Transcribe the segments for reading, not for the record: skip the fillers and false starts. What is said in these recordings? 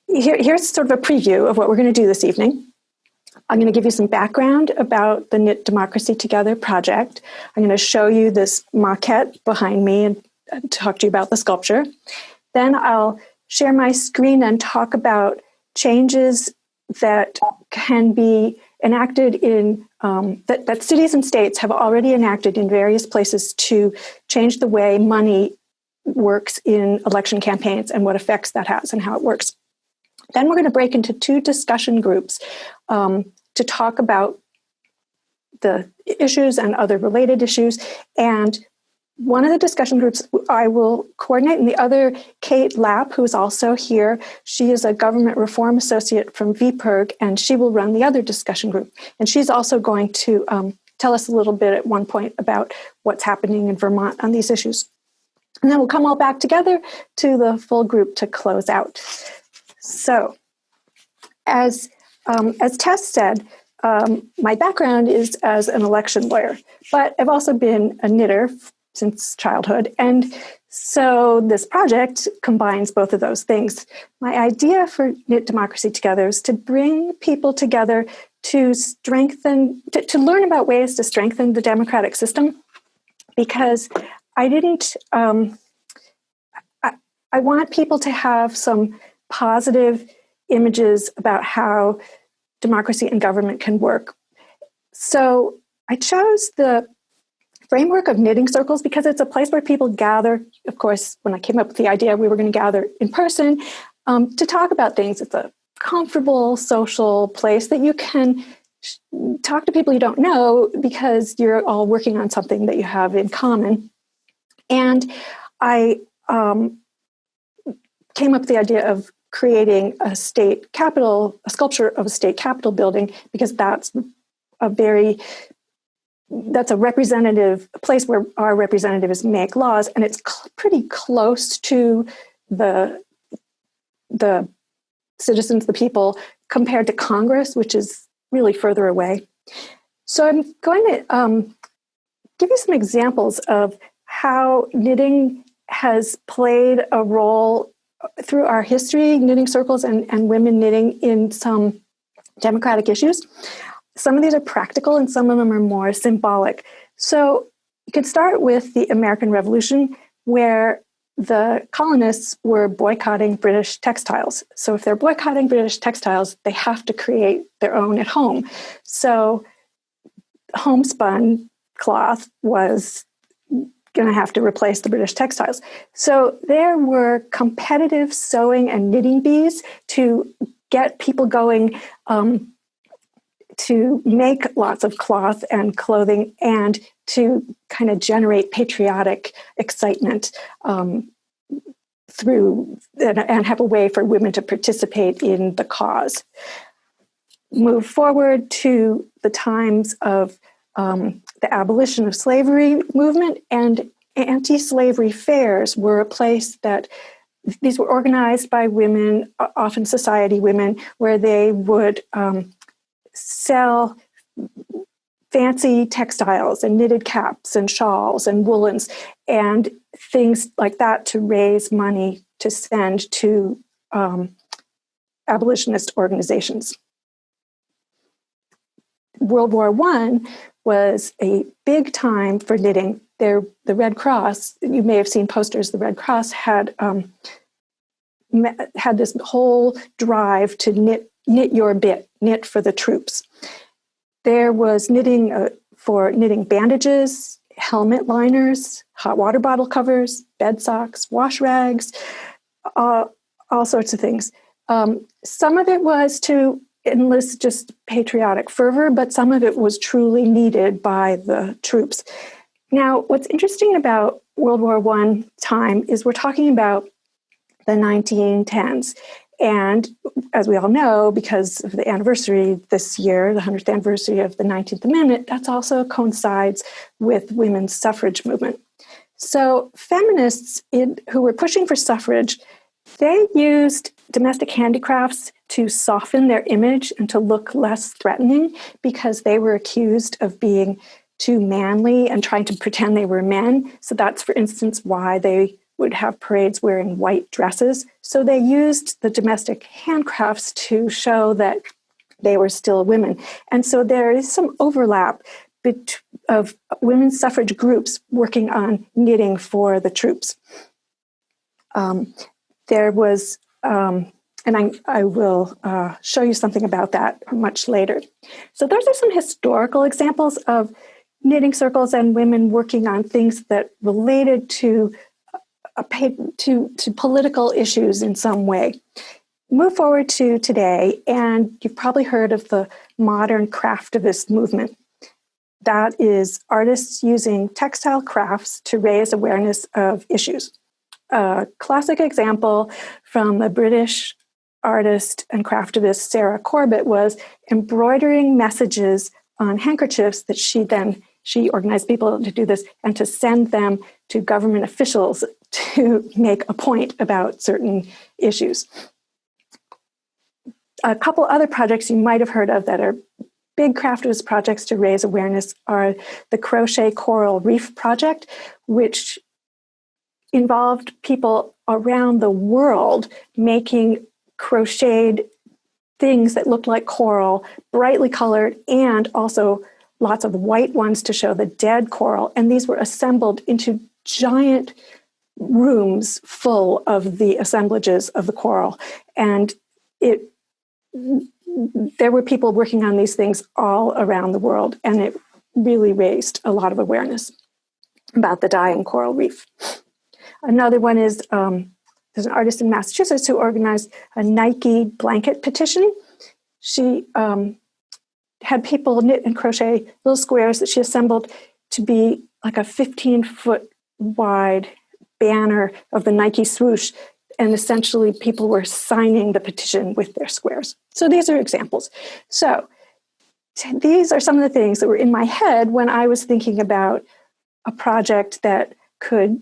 here's sort of a preview of what we're going to do this evening. I'm going to give you some background about the Knit Democracy Together project. I'm going to show you this maquette behind me and talk to you about the sculpture. Then I'll share my screen and talk about changes that can be enacted in, that cities and states have already enacted in various places to change the way money works in election campaigns and what effects that has and how it works. Then we're going to break into two discussion groups to talk about the issues and other related issues. And one of the discussion groups I will coordinate, and the other, Kate Lapp, who is also here. She is a government reform associate from VPIRG, and she will run the other discussion group. And she's also going to tell us a little bit at one point about what's happening in Vermont on these issues. And then we'll come all back together to the full group to close out. So, as Tess said, my background is as an election lawyer, but I've also been a knitter since childhood. And so this project combines both of those things. My idea for Knit Democracy Together is to bring people together to strengthen, to learn about ways to strengthen the democratic system, because I want people to have some positive images about how democracy and government can work. So I chose the framework of knitting circles because it's a place where people gather. Of course, when I came up with the idea, we were going to gather in person to talk about things. It's a comfortable social place that you can talk to people you don't know because you're all working on something that you have in common. And I came up with the idea of creating a state capitol, a sculpture of a state capitol building, because that's a representative place where our representatives make laws, and it's pretty close to the citizens, the people, compared to Congress, which is really further away. So I'm going to give you some examples of how knitting has played a role through our history, knitting circles and women knitting in some democratic issues. Some of these are practical and some of them are more symbolic. So you could start with the American Revolution, where the colonists were boycotting British textiles. So if they're boycotting British textiles, they have to create their own at home. So homespun cloth was going to have to replace the British textiles. So there were competitive sewing and knitting bees to get people going to make lots of cloth and clothing and to kind of generate patriotic excitement through and have a way for women to participate in the cause. Move forward to the times of the abolition of slavery movement, and anti-slavery fairs were a place that these were organized by women, often society women, where they would sell fancy textiles and knitted caps and shawls and woolens and things like that to raise money to send to abolitionist organizations. World War I was a big time for knitting. The Red Cross, you may have seen posters, the Red Cross had this whole drive to knit your bit, knit for the troops. There was knitting for knitting bandages, helmet liners, hot water bottle covers, bed socks, wash rags, all sorts of things. Some of it was to enlist just patriotic fervor, but some of it was truly needed by the troops. Now, what's interesting about World War I time is we're talking about the 1910s. And as we all know, because of the anniversary this year, the 100th anniversary of the 19th Amendment, that also coincides with women's suffrage movement. So feminists who were pushing for suffrage, they used domestic handicrafts to soften their image and to look less threatening because they were accused of being too manly and trying to pretend they were men. So that's, for instance, why they would have parades wearing white dresses. So they used the domestic handcrafts to show that they were still women. And so there is some overlap of women's suffrage groups working on knitting for the troops. There was, and I will show you something about that much later. So those are some historical examples of knitting circles and women working on things that related to political issues in some way. Move forward to today, and you've probably heard of the modern craftivist movement. That is artists using textile crafts to raise awareness of issues. A classic example from the British artist and craftivist Sarah Corbett was embroidering messages on handkerchiefs that she organized people to do this and to send them to government officials to make a point about certain issues. A couple other projects you might have heard of that are big craftivist projects to raise awareness are the Crochet Coral Reef Project, which involved people around the world making crocheted things that looked like coral, brightly colored, and also lots of white ones to show the dead coral. And these were assembled into giant rooms full of the assemblages of the coral. And there were people working on these things all around the world, and it really raised a lot of awareness about the dying coral reef. Another one is there's an artist in Massachusetts who organized a Nike blanket petition. She had people knit and crochet little squares that she assembled to be like a 15-foot wide banner of the Nike swoosh. And essentially, people were signing the petition with their squares. So these are examples. So these are some of the things that were in my head when I was thinking about a project that could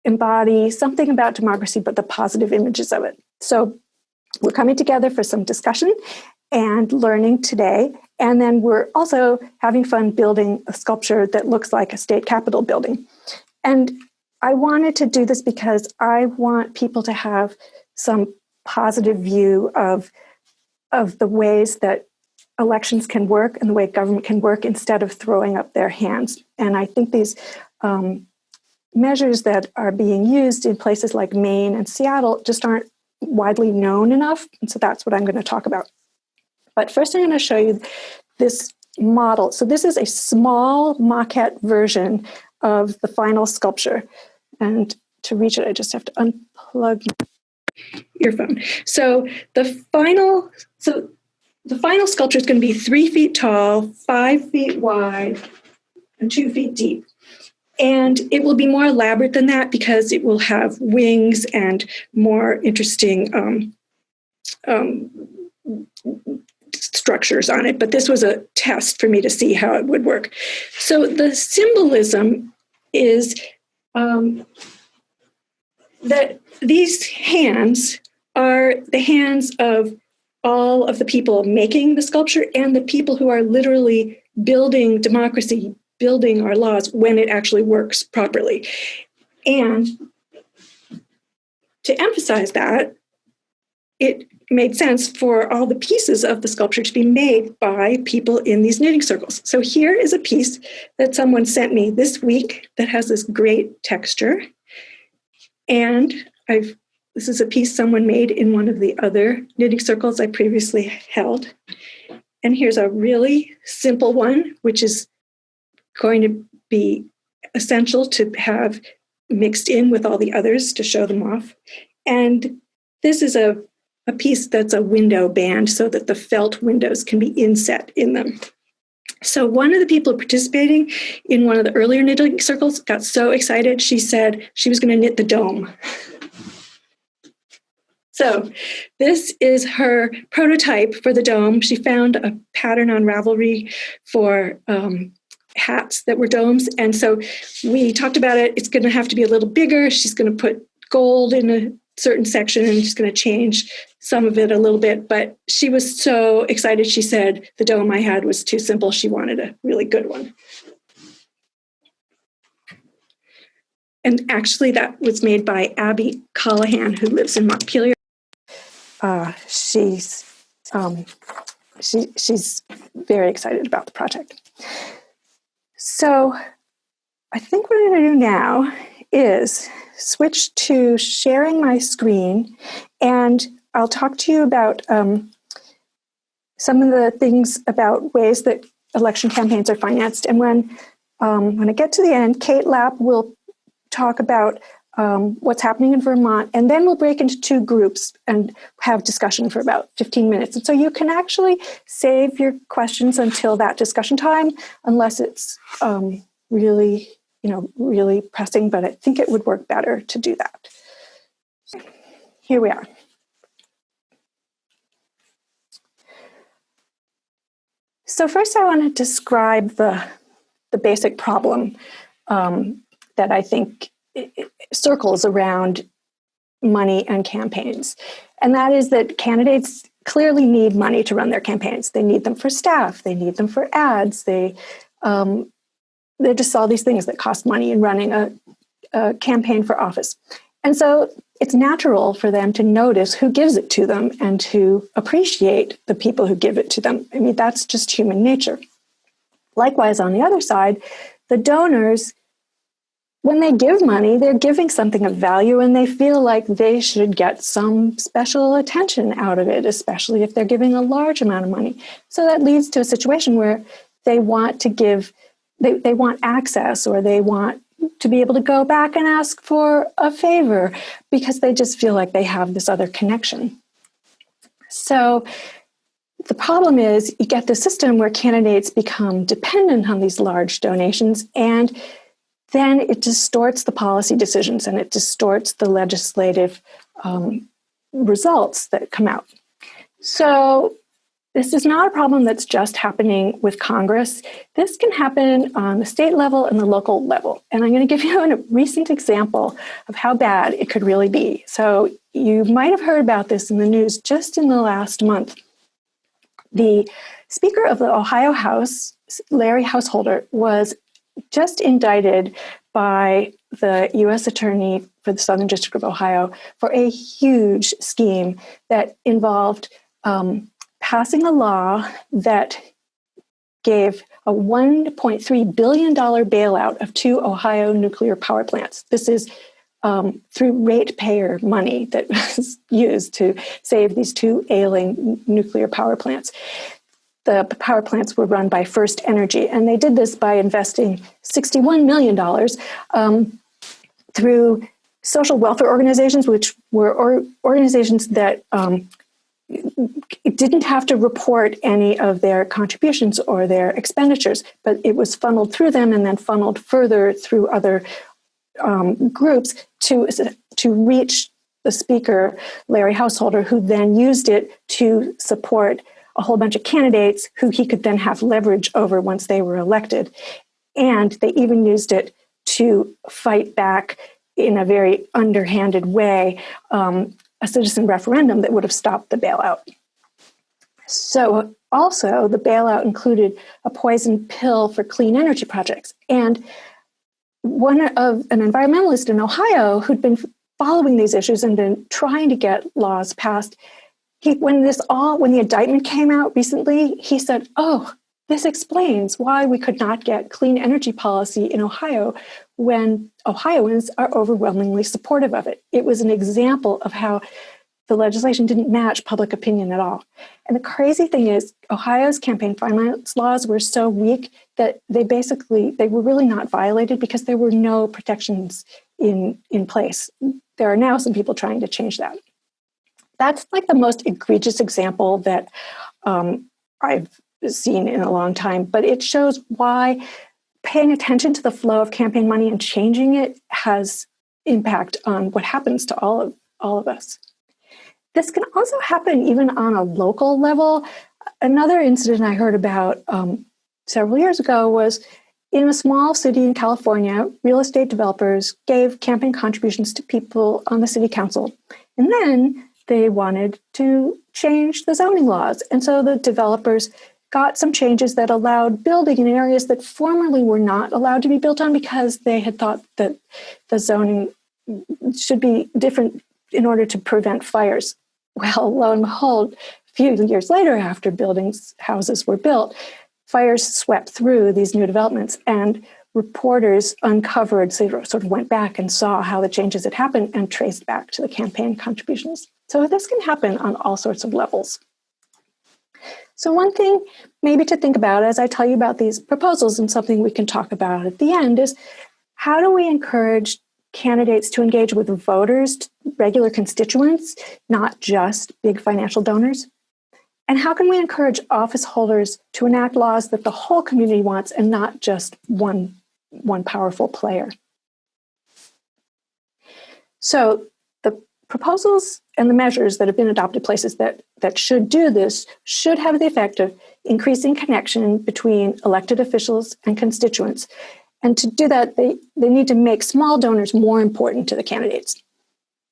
embody something about democracy, but the positive images of it. So we're coming together for some discussion and learning today. And then we're also having fun building a sculpture that looks like a state capitol building. And I wanted to do this because I want people to have some positive view of the ways that elections can work and the way government can work instead of throwing up their hands. And I think these measures that are being used in places like Maine and Seattle just aren't widely known enough. And so that's what I'm going to talk about. But first I'm going to show you this model. So this is a small maquette version of the final sculpture. And to reach it, I just have to unplug my earphone. So the final sculpture is going to be 3 feet tall, 5 feet wide, and 2 feet deep. And it will be more elaborate than that because it will have wings and more interesting structures on it. But this was a test for me to see how it would work. So the symbolism is that these hands are the hands of all of the people making the sculpture and the people who are literally building democracy, building our laws when it actually works properly. And to emphasize that, it made sense for all the pieces of the sculpture to be made by people in these knitting circles. So here is a piece that someone sent me this week that has this great texture. And this is a piece someone made in one of the other knitting circles I previously held. And here's a really simple one, which is going to be essential to have mixed in with all the others to show them off. And this is a piece that's a window band so that the felt windows can be inset in them. So one of the people participating in one of the earlier knitting circles got so excited, she said she was going to knit the dome. So this is her prototype for the dome. She found a pattern on Ravelry for hats that were domes. And so we talked about it. It's going to have to be a little bigger. She's going to put gold in a certain section and she's going to change some of it a little bit. But she was so excited. She said the dome I had was too simple. She wanted a really good one. And actually, that was made by Eve Callahan, who lives in Montpelier. She's very excited about the project. So I think what I'm going to do now is switch to sharing my screen, and I'll talk to you about some of the things about ways that election campaigns are financed. And when I get to the end, Kate Lapp will talk about what's happening in Vermont, and then we'll break into two groups and have discussion for about 15 minutes. And so you can actually save your questions until that discussion time, unless it's really pressing, but I think it would work better to do that. Here we are. So first I want to describe the basic problem that I think it circles around money and campaigns. And that is that candidates clearly need money to run their campaigns. They need them for staff, they need them for ads, they're just all these things that cost money in running a campaign for office. And so it's natural for them to notice who gives it to them and to appreciate the people who give it to them. I mean, that's just human nature. Likewise, on the other side, the donors, when they give money, they're giving something of value and they feel like they should get some special attention out of it, especially if they're giving a large amount of money. So that leads to a situation where they want to give, they want access, or they want to be able to go back and ask for a favor because they just feel like they have this other connection. So the problem is you get the system where candidates become dependent on these large donations, and then it distorts the policy decisions and it distorts the legislative results that come out. So this is not a problem that's just happening with Congress. This can happen on the state level and the local level. And I'm going to give you a recent example of how bad it could really be. So you might have heard about this in the news just in the last month. The Speaker of the Ohio House, Larry Householder, was just indicted by the U.S. Attorney for the Southern District of Ohio for a huge scheme that involved passing a law that gave a $1.3 billion bailout of 2 Ohio nuclear power plants. This is through ratepayer money that was used to save these 2 ailing nuclear power plants. The power plants were run by First Energy, and they did this by investing $61 million through social welfare organizations, which were organizations that didn't have to report any of their contributions or their expenditures, but it was funneled through them and then funneled further through other groups to reach the Speaker, Larry Householder, who then used it to support a whole bunch of candidates who he could then have leverage over once they were elected. And they even used it to fight back in a very underhanded way a citizen referendum that would have stopped the bailout. So also the bailout included a poison pill for clean energy projects. And an environmentalist in Ohio who'd been following these issues and been trying to get laws passed, when the indictment came out recently, he said, "Oh, this explains why we could not get clean energy policy in Ohio when Ohioans are overwhelmingly supportive of it." It was an example of how the legislation didn't match public opinion at all. And the crazy thing is, Ohio's campaign finance laws were so weak that they were really not violated because there were no protections in place. There are now some people trying to change that. That's like the most egregious example that I've seen in a long time, but it shows why paying attention to the flow of campaign money and changing it has impact on what happens to all of us. This can also happen even on a local level. Another incident I heard about several years ago was in a small city in California, real estate developers gave campaign contributions to people on the city council. And then they wanted to change the zoning laws. And so the developers got some changes that allowed building in areas that formerly were not allowed to be built on because they had thought that the zoning should be different in order to prevent fires. Well, lo and behold, a few years later, after houses were built, fires swept through these new developments, and reporters uncovered, so sort of went back and saw how the changes had happened and traced back to the campaign contributions. So this can happen on all sorts of levels. So one thing maybe to think about as I tell you about these proposals, and something we can talk about at the end, is how do we encourage candidates to engage with voters, regular constituents, not just big financial donors? And how can we encourage office holders to enact laws that the whole community wants and not just one powerful player? So the proposals and the measures that have been adopted places that should do this should have the effect of increasing connection between elected officials and constituents. And to do that, they need to make small donors more important to the candidates.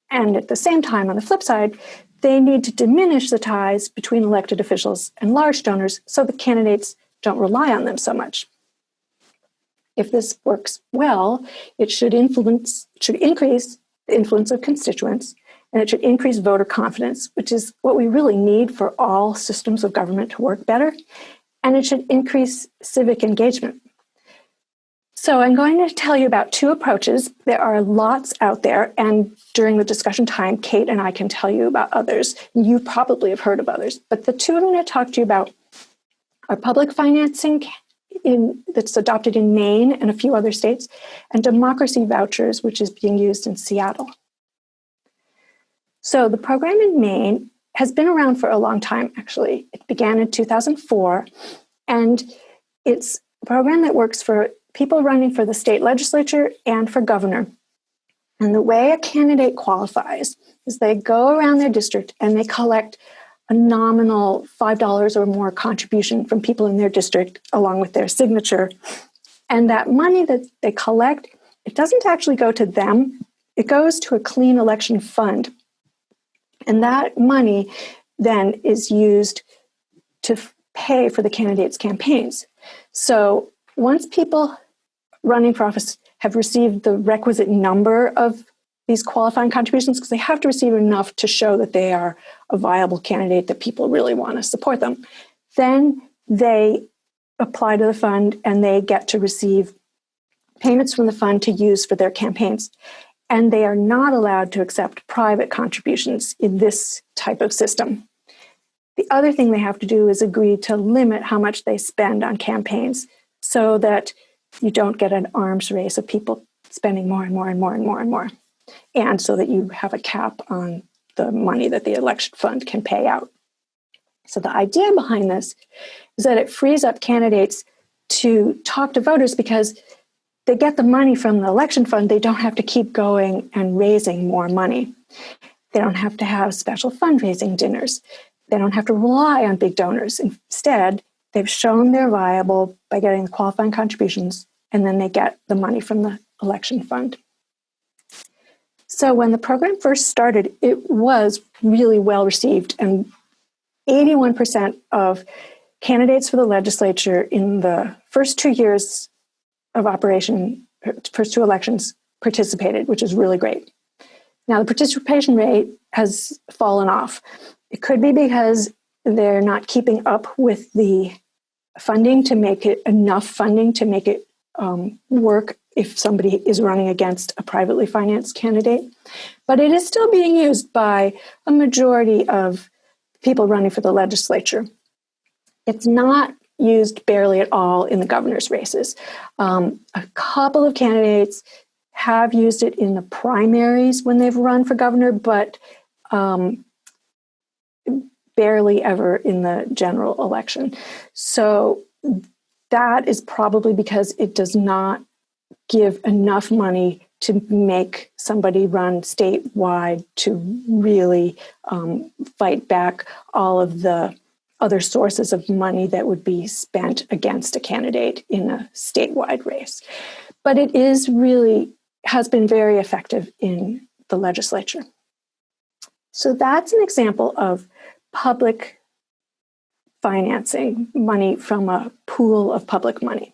And at the same time, on the flip side, they need to diminish the ties between elected officials and large donors so the candidates don't rely on them so much. If this works well, it should increase the influence of constituents, and it should increase voter confidence, which is what we really need for all systems of government to work better, and it should increase civic engagement. So I'm going to tell you about two approaches. There are lots out there, and during the discussion time, Kate and I can tell you about others. You probably have heard of others, but the two I'm going to talk to you about are public financing that's adopted in Maine and a few other states, and democracy vouchers, which is being used in Seattle. So the program in Maine has been around for a long time, actually. It began in 2004, and it's a program that works for people running for the state legislature and for governor. And the way a candidate qualifies is they go around their district and they collect a nominal $5 or more contribution from people in their district along with their signature. And that money that they collect, it doesn't actually go to them. It goes to a clean election fund. And that money then is used to pay for the candidates' campaigns. So once people running for office have received the requisite number of these qualifying contributions, because they have to receive enough to show that they are a viable candidate, that people really want to support them, then they apply to the fund and they get to receive payments from the fund to use for their campaigns. And they are not allowed to accept private contributions in this type of system. The other thing they have to do is agree to limit how much they spend on campaigns so that you don't get an arms race of people spending more and more and more and more and more. And so that you have a cap on the money that the election fund can pay out. So the idea behind this is that it frees up candidates to talk to voters because they get the money from the election fund. They don't have to keep going and raising more money. They don't have to have special fundraising dinners. They don't have to rely on big donors. Instead, they've shown they're viable by getting the qualifying contributions, and then they get the money from the election fund. So when the program first started, it was really well received, and 81% of candidates for the legislature in the first 2 years of operation, first two elections, participated, which is really great. Now, the participation rate has fallen off. It could be because they're not keeping up with the funding to make it enough funding to make it work if somebody is running against a privately financed candidate. But it is still being used by a majority of people running for the legislature. It's not used barely at all in the governor's races. A couple of candidates have used it in the primaries when they've run for governor, but barely ever in the general election. So that is probably because it does not give enough money to make somebody run statewide to really fight back all of the other sources of money that would be spent against a candidate in a statewide race. But it has been very effective in the legislature. So that's an example of public financing, money from a pool of public money.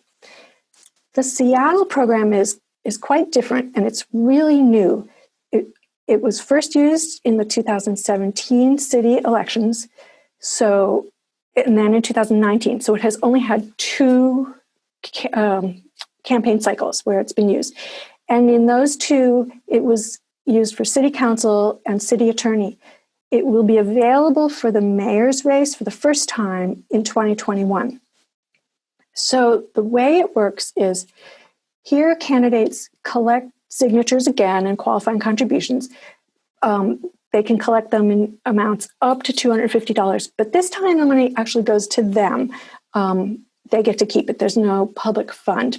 The Seattle program is quite different, and it's really new. It was first used in the 2017 city elections, and then in 2019. So it has only had two campaign cycles where it's been used. And in those two, it was used for city council and city attorney. It will be available for the mayor's race for the first time in 2021. So the way it works is here candidates collect signatures again and qualifying contributions. They can collect them in amounts up to $250, but this time the money actually goes to them. They get to keep it. There's no public fund.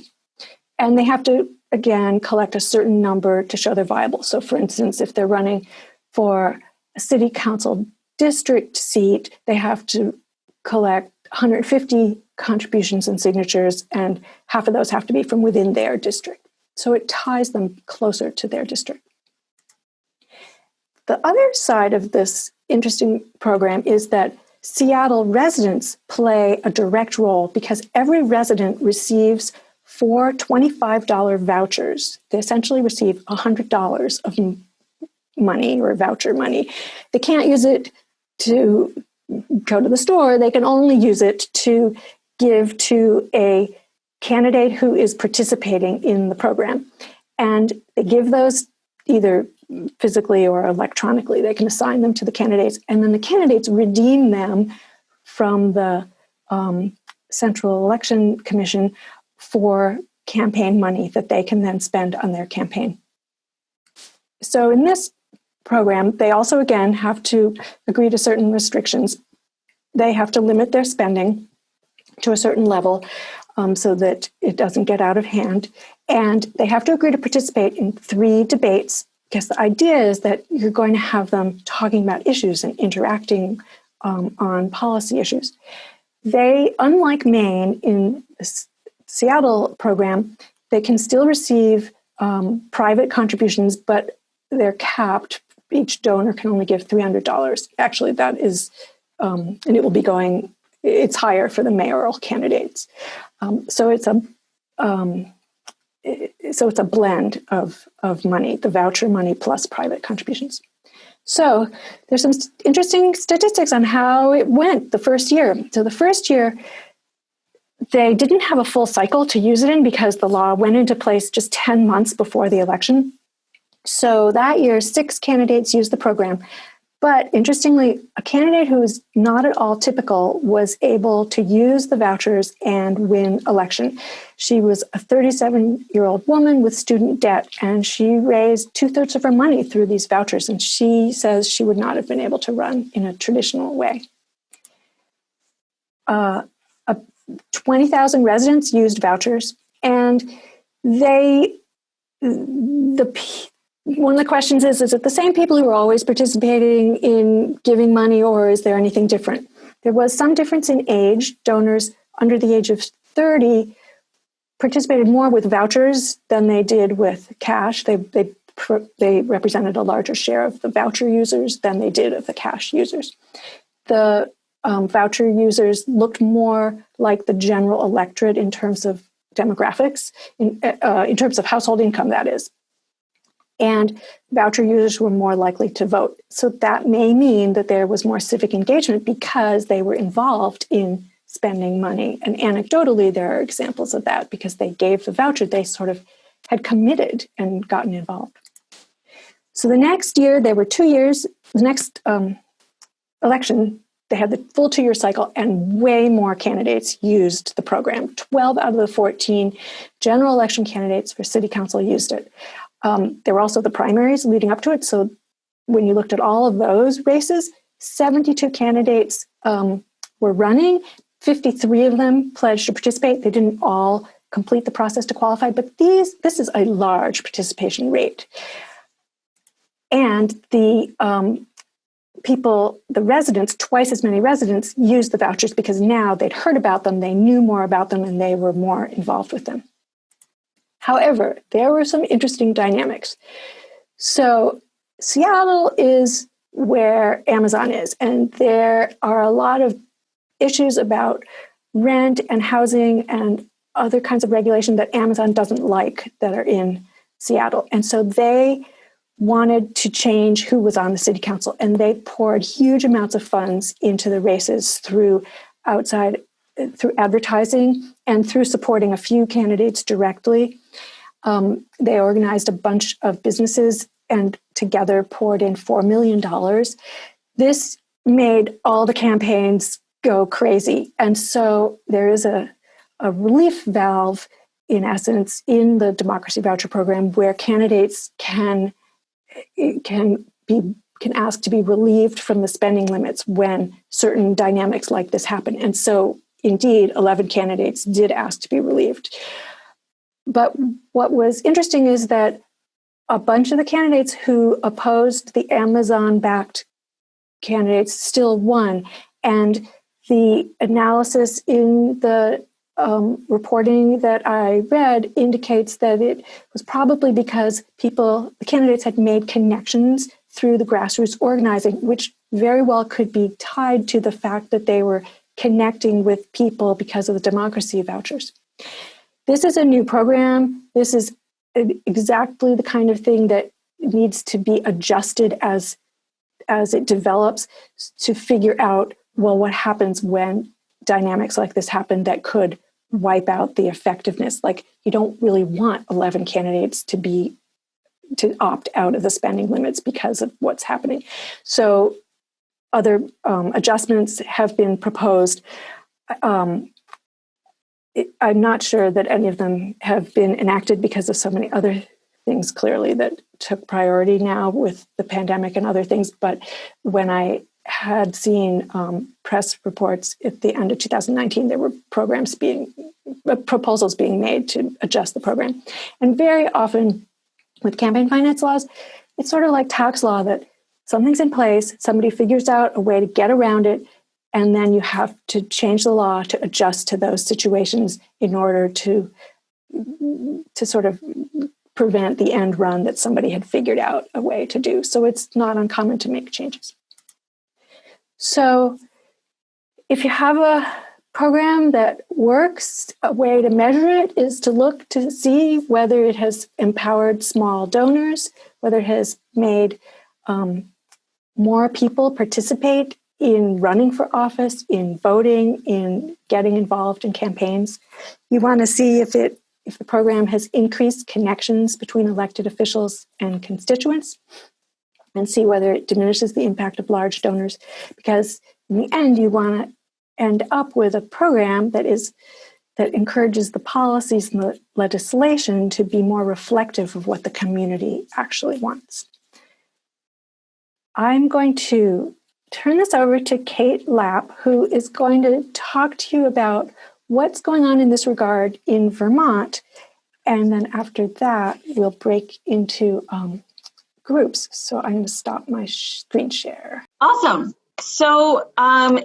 And they have to, again, collect a certain number to show they're viable. So for instance, if they're running for a city council district seat, they have to collect 150 contributions and signatures, and half of those have to be from within their district. So it ties them closer to their district. The other side of this interesting program is that Seattle residents play a direct role because every resident receives 4 $25 vouchers. They essentially receive $100 of money or voucher money. They can't use it to go to the store. They can only use it to give to a candidate who is participating in the program. And they give those either physically or electronically. They can assign them to the candidates, and then the candidates redeem them from the Central Election Commission for campaign money that they can then spend on their campaign. So in this program, they also, again, have to agree to certain restrictions. They have to limit their spending to a certain level so that it doesn't get out of hand. And they have to agree to participate in 3 debates, because the idea is that you're going to have them talking about issues and interacting on policy issues. They, unlike Maine, in the Seattle program, they can still receive private contributions, but they're capped. Each donor can only give $300. Actually, that is, and it will be going, it's higher for the mayoral candidates. So it's a blend of money, the voucher money plus private contributions. So there's some interesting statistics on how it went the first year. So the first year, they didn't have a full cycle to use it in because the law went into place just 10 months before the election. So that year, 6 candidates used the program. But interestingly, a candidate who was not at all typical was able to use the vouchers and win election. She was a 37-year-old woman with student debt, and she raised 2/3 of her money through these vouchers. And she says she would not have been able to run in a traditional way. 20,000 residents used vouchers, and one of the questions is it the same people who are always participating in giving money, or is there anything different? There was some difference in age. Donors under the age of 30 participated more with vouchers than they did with cash. They represented a larger share of the voucher users than they did of the cash users. The voucher users looked more like the general electorate in terms of demographics, in terms of household income, that is. And voucher users were more likely to vote. So that may mean that there was more civic engagement because they were involved in spending money. And anecdotally, there are examples of that because they gave the voucher, they sort of had committed and gotten involved. So the next year, there were 2 years, the next election, they had the full 2-year cycle, and way more candidates used the program. 12 out of the 14 general election candidates for city council used it. There were also the primaries leading up to it. So when you looked at all of those races, 72 candidates were running. 53 of them pledged to participate. They didn't all complete the process to qualify, but this is a large participation rate. And the residents, twice as many residents, used the vouchers because now they'd heard about them, they knew more about them, and they were more involved with them. However, there were some interesting dynamics. So Seattle is where Amazon is, and there are a lot of issues about rent and housing and other kinds of regulation that Amazon doesn't like that are in Seattle. And so they wanted to change who was on the city council, and they poured huge amounts of funds into the races through advertising and through supporting a few candidates directly. They organized a bunch of businesses and together poured in $4 million. This made all the campaigns go crazy. And so there is a relief valve, in essence, in the democracy voucher program where candidates can ask to be relieved from the spending limits when certain dynamics like this happen. And so, indeed, 11 candidates did ask to be relieved. But what was interesting is that a bunch of the candidates who opposed the Amazon-backed candidates still won. And the analysis in the reporting that I read indicates that it was probably because the candidates had made connections through the grassroots organizing, which very well could be tied to the fact that they were connecting with people because of the democracy vouchers. This is a new program. This is exactly the kind of thing that needs to be adjusted as it develops to figure out, well, what happens when dynamics like this happen that could wipe out the effectiveness. Like, you don't really want 11 candidates to opt out of the spending limits because of what's happening. So other adjustments have been proposed. I'm not sure that any of them have been enacted because of so many other things clearly that took priority now with the pandemic and other things. But when I had seen press reports at the end of 2019, there were proposals being made to adjust the program. And very often with campaign finance laws, it's sort of like tax law, that something's in place, somebody figures out a way to get around it, and then you have to change the law to adjust to those situations in order to sort of prevent the end run that somebody had figured out a way to do. So it's not uncommon to make changes. So if you have a program that works, a way to measure it is to look to see whether it has empowered small donors, whether it has made more people participate in running for office, in voting, in getting involved in campaigns. You want to see if the program has increased connections between elected officials and constituents, and see whether it diminishes the impact of large donors. Because in the end, you want to end up with a program that encourages the policies and the legislation to be more reflective of what the community actually wants. I'm going to turn this over to Kate Lapp, who is going to talk to you about what's going on in this regard in Vermont. And then after that, we'll break into groups. So I'm going to stop my screen share. Awesome. So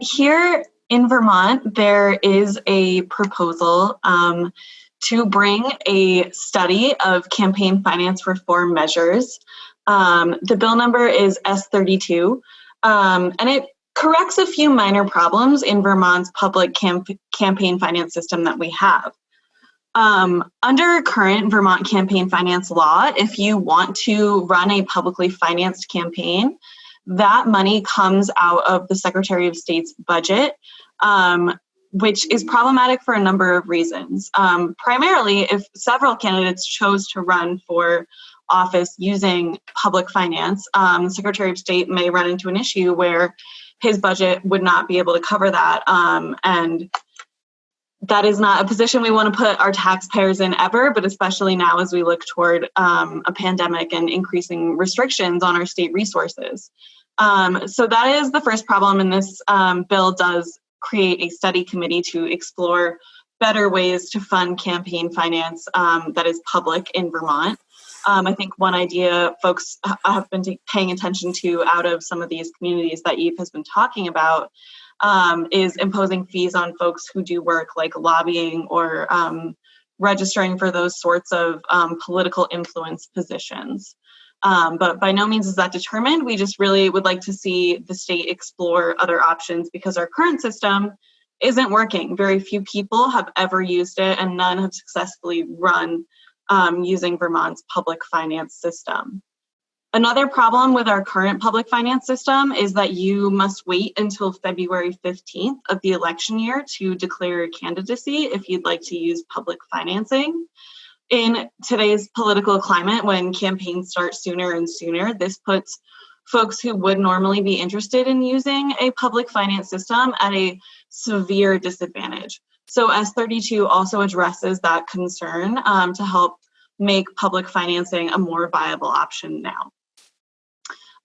here in Vermont, there is a proposal to bring a study of campaign finance reform measures. The bill number is S32, and it corrects a few minor problems in Vermont's public campaign finance system that we have. Under current Vermont campaign finance law, if you want to run a publicly financed campaign, that money comes out of the Secretary of State's budget, which is problematic for a number of reasons. Primarily, if several candidates chose to run for office using public finance, the Secretary of State may run into an issue where his budget would not be able to cover that. And that is not a position we want to put our taxpayers in ever, but especially now as we look toward a pandemic and increasing restrictions on our state resources. So that is the first problem, and this bill does create a study committee to explore better ways to fund campaign finance that is public in Vermont. I think one idea folks have been paying attention to out of some of these communities that Eve has been talking about is imposing fees on folks who do work like lobbying or registering for those sorts of political influence positions. But by no means is that determined. We just really would like to see the state explore other options because our current system isn't working. Very few people have ever used it, and none have successfully run using Vermont's public finance system. Another problem with our current public finance system is that you must wait until February 15th of the election year to declare your candidacy if you'd like to use public financing. In today's political climate, when campaigns start sooner and sooner, this puts folks who would normally be interested in using a public finance system at a severe disadvantage. So S32 also addresses that concern to help make public financing a more viable option now.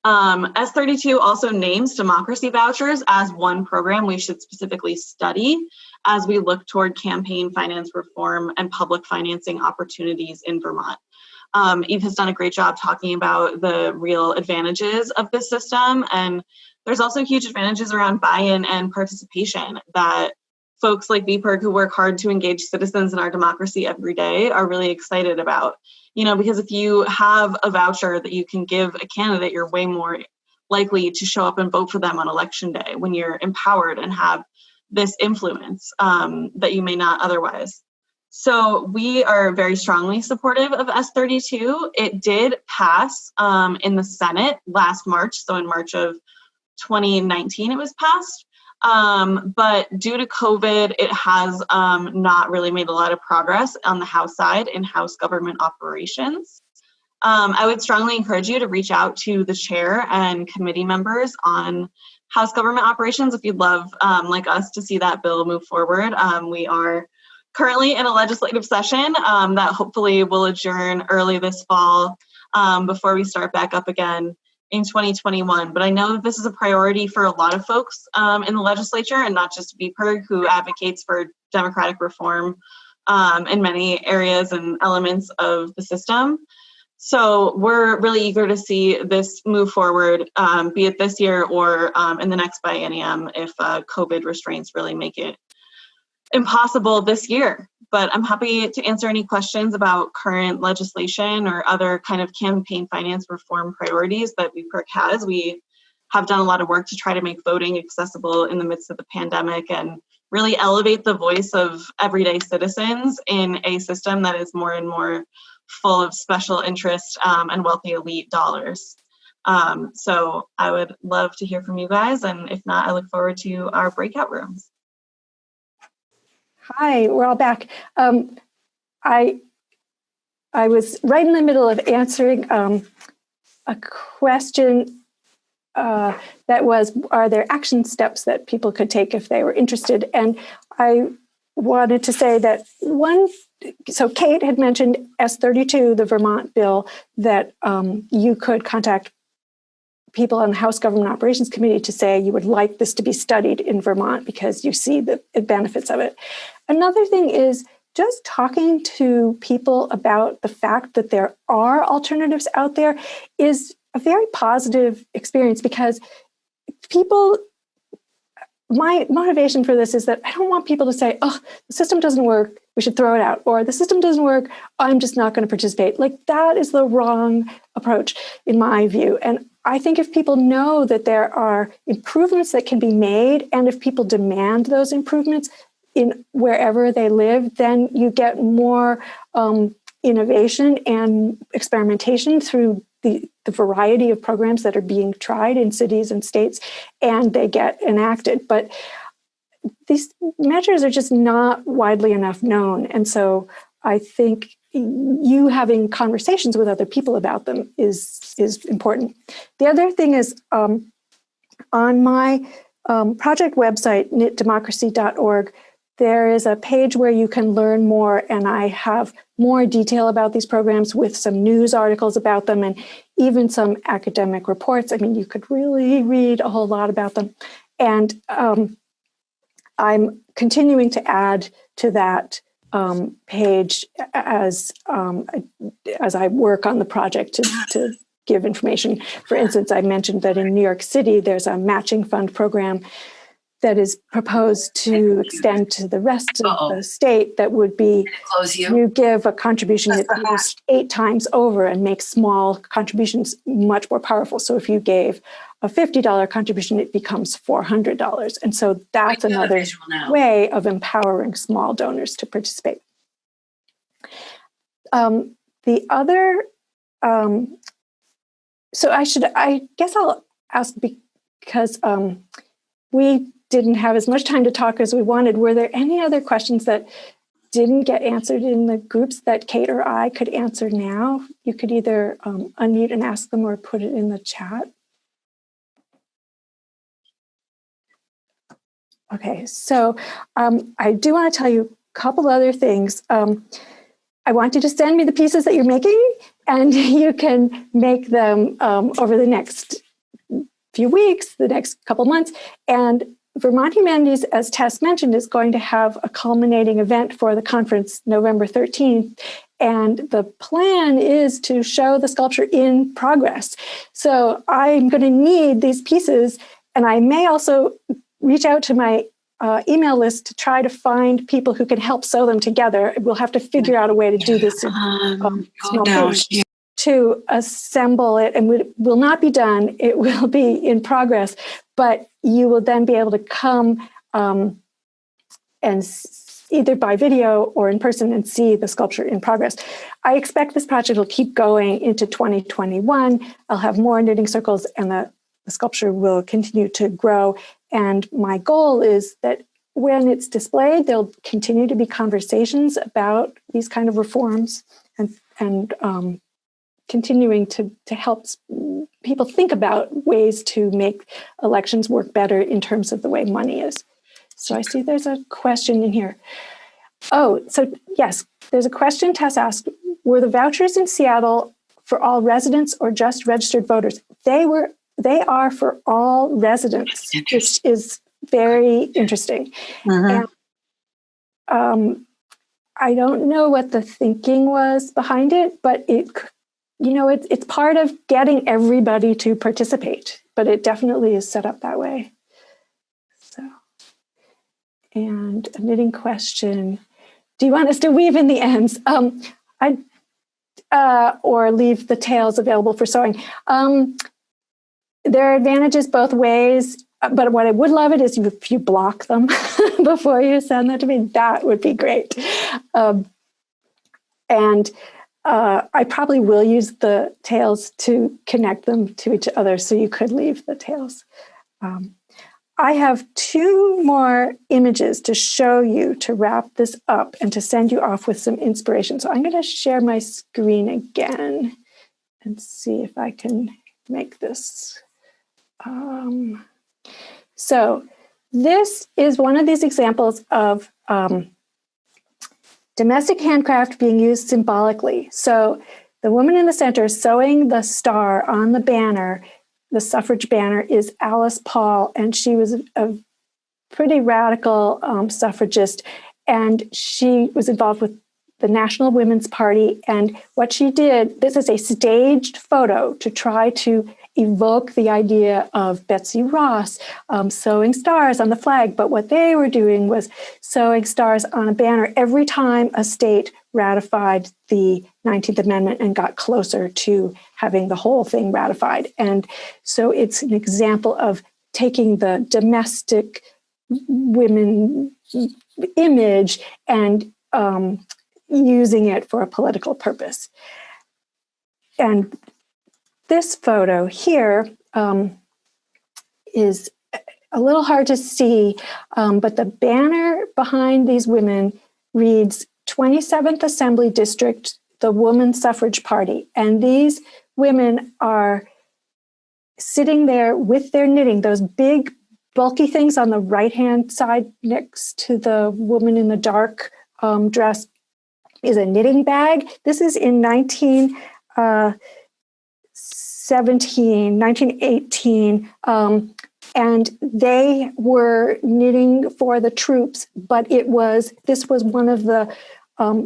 S32 also names democracy vouchers as one program we should specifically study as we look toward campaign finance reform and public financing opportunities in Vermont. Eve has done a great job talking about the real advantages of this system, and there's also huge advantages around buy-in and participation that folks like VPIRG who work hard to engage citizens in our democracy every day are really excited about. Because if you have a voucher that you can give a candidate, you're way more likely to show up and vote for them on election day when you're empowered and have this influence that you may not otherwise. So we are very strongly supportive of S32. It did pass in the Senate last March. So in March of 2019, it was passed. But due to COVID, it has not really made a lot of progress on the House side in House government operations. I would strongly encourage you to reach out to the chair and committee members on House government operations if you'd love, like us, to see that bill move forward. We are currently in a legislative session that hopefully will adjourn early this fall before we start back up again in 2021. But I know that this is a priority for a lot of folks in the legislature, and not just VPIRG, who advocates for democratic reform in many areas and elements of the system. So we're really eager to see this move forward, be it this year or in the next biennium if COVID restraints really make it impossible this year. But I'm happy to answer any questions about current legislation or other kind of campaign finance reform priorities that VPIRG has. We have done a lot of work to try to make voting accessible in the midst of the pandemic and really elevate the voice of everyday citizens in a system that is more and more full of special interest and wealthy elite dollars. So I would love to hear from you guys. And if not, I look forward to our breakout rooms. Hi, we're all back. I was right in the middle of answering a question that was, are there action steps that people could take if they were interested? And I wanted to say that so Kate had mentioned S32, the Vermont bill, that you could contact people on the House Government Operations Committee to say you would like this to be studied in Vermont because you see the benefits of it. Another thing is just talking to people about the fact that there are alternatives out there is a very positive experience, because my motivation for this is that I don't want people to say, oh, the system doesn't work, we should throw it out, or the system doesn't work, I'm just not going to participate. Like, that is the wrong approach in my view. And I think if people know that there are improvements that can be made, and if people demand those improvements in wherever they live, then you get more innovation and experimentation through the variety of programs that are being tried in cities and states, and they get enacted. But these measures are just not widely enough known. And so I think you having conversations with other people about them is important. The other thing is on my project website, knitdemocracy.org, there is a page where you can learn more, and I have more detail about these programs with some news articles about them and even some academic reports. I mean, you could really read a whole lot about them. And I'm continuing to add to that page as I work on the project to give information. For instance, I mentioned that in New York City, there's a matching fund program that is proposed to extend to the rest of the state. That would be, you give a contribution that's used 8 times over and make small contributions much more powerful. So if you gave a $50 contribution, it becomes $400. And so that's another way of empowering small donors to participate. The other, so I guess I'll ask, because we didn't have as much time to talk as we wanted. Were there any other questions that didn't get answered in the groups that Kate or I could answer now? You could either unmute and ask them or put it in the chat. Okay, so I do want to tell you a couple other things. I want you to send me the pieces that you're making, and you can make them over the next few weeks, the next couple months. And Vermont Humanities, as Tess mentioned, is going to have a culminating event for the conference November 13th. And the plan is to show the sculpture in progress. So I'm going to need these pieces, and I may also reach out to my email list to try to find people who can help sew them together. We'll have to figure out a way to do this in small groups to assemble it, and it will not be done. It will be in progress, but you will then be able to come and either by video or in person and see the sculpture in progress. I expect this project will keep going into 2021. I'll have more knitting circles, and the sculpture will continue to grow. And my goal is that when it's displayed, there'll continue to be conversations about these kind of reforms and continuing to help people think about ways to make elections work better in terms of the way money is. So I see there's a question in here. Oh, so yes, there's a question Tess asked. Were the vouchers in Seattle for all residents or just registered voters? They are for all residents, which is very interesting. And I don't know what the thinking was behind it, but it's part of getting everybody to participate, but it definitely is set up that way. So, and a knitting question. Do you want us to weave in the ends? Or leave the tails available for sewing? There are advantages both ways, but what I would love it is if you block them before you send them to me. That would be great. I probably will use the tails to connect them to each other, so you could leave the tails. I have two more images to show you to wrap this up and to send you off with some inspiration. So I'm going to share my screen again and see if I can make this. So this is one of these examples of domestic handcraft being used symbolically. So the woman in the center sewing the star on the banner, the suffrage banner, is Alice Paul, and she was a pretty radical suffragist, and she was involved with the National Women's Party. And what she did, this is a staged photo to try to evoke the idea of Betsy Ross sewing stars on the flag. But what they were doing was sewing stars on a banner every time a state ratified the 19th Amendment and got closer to having the whole thing ratified. And so it's an example of taking the domestic women image and using it for a political purpose. And this photo here is a little hard to see, but the banner behind these women reads 27th Assembly District, the Women's Suffrage Party. And these women are sitting there with their knitting, those big bulky things on the right-hand side next to the woman in the dark dress is a knitting bag. This is in 1918, and they were knitting for the troops, but this was one of the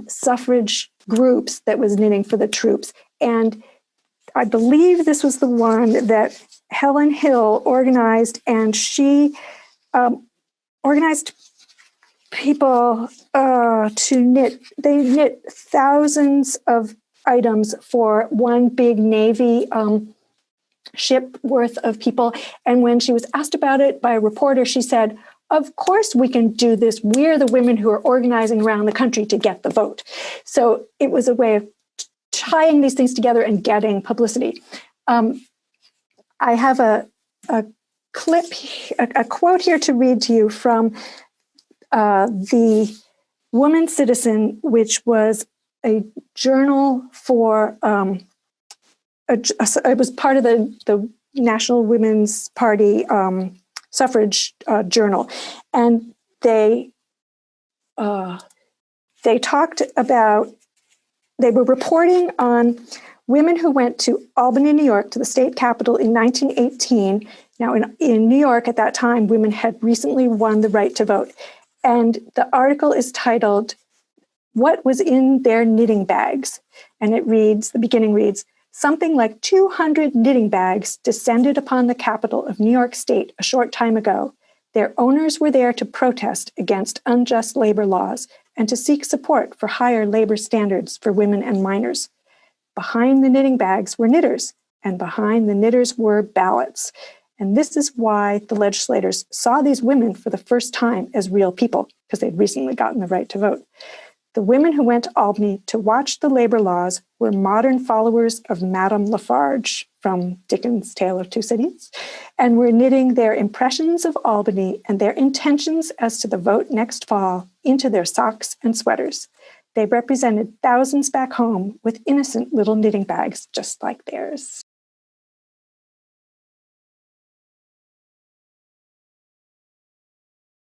suffrage groups that was knitting for the troops. And I believe this was the one that Helen Hill organized, and she organized people to knit. They knit thousands of items for one big Navy ship worth of people. And when she was asked about it by a reporter, she said, of course we can do this. We're the women who are organizing around the country to get the vote. So it was a way of tying these things together and getting publicity. I have a clip, a quote here to read to you from the Woman Citizen, which was a journal for, it was part of the National Women's Party suffrage journal. And they talked about, they were reporting on women who went to Albany, New York, to the state capitol in 1918. Now, in New York at that time, women had recently won the right to vote. And the article is titled, "What Was in Their Knitting Bags?" And it reads, the beginning reads, "Something like 200 knitting bags descended upon the capital of New York State a short time ago. Their owners were there to protest against unjust labor laws and to seek support for higher labor standards for women and minors. Behind the knitting bags were knitters, and behind the knitters were ballots. And this is why the legislators saw these women for the first time as real people, because they'd recently gotten the right to vote. The women who went to Albany to watch the labor laws were modern followers of Madame Lafarge from Dickens' Tale of Two Cities, and were knitting their impressions of Albany and their intentions as to the vote next fall into their socks and sweaters. They represented thousands back home with innocent little knitting bags just like theirs."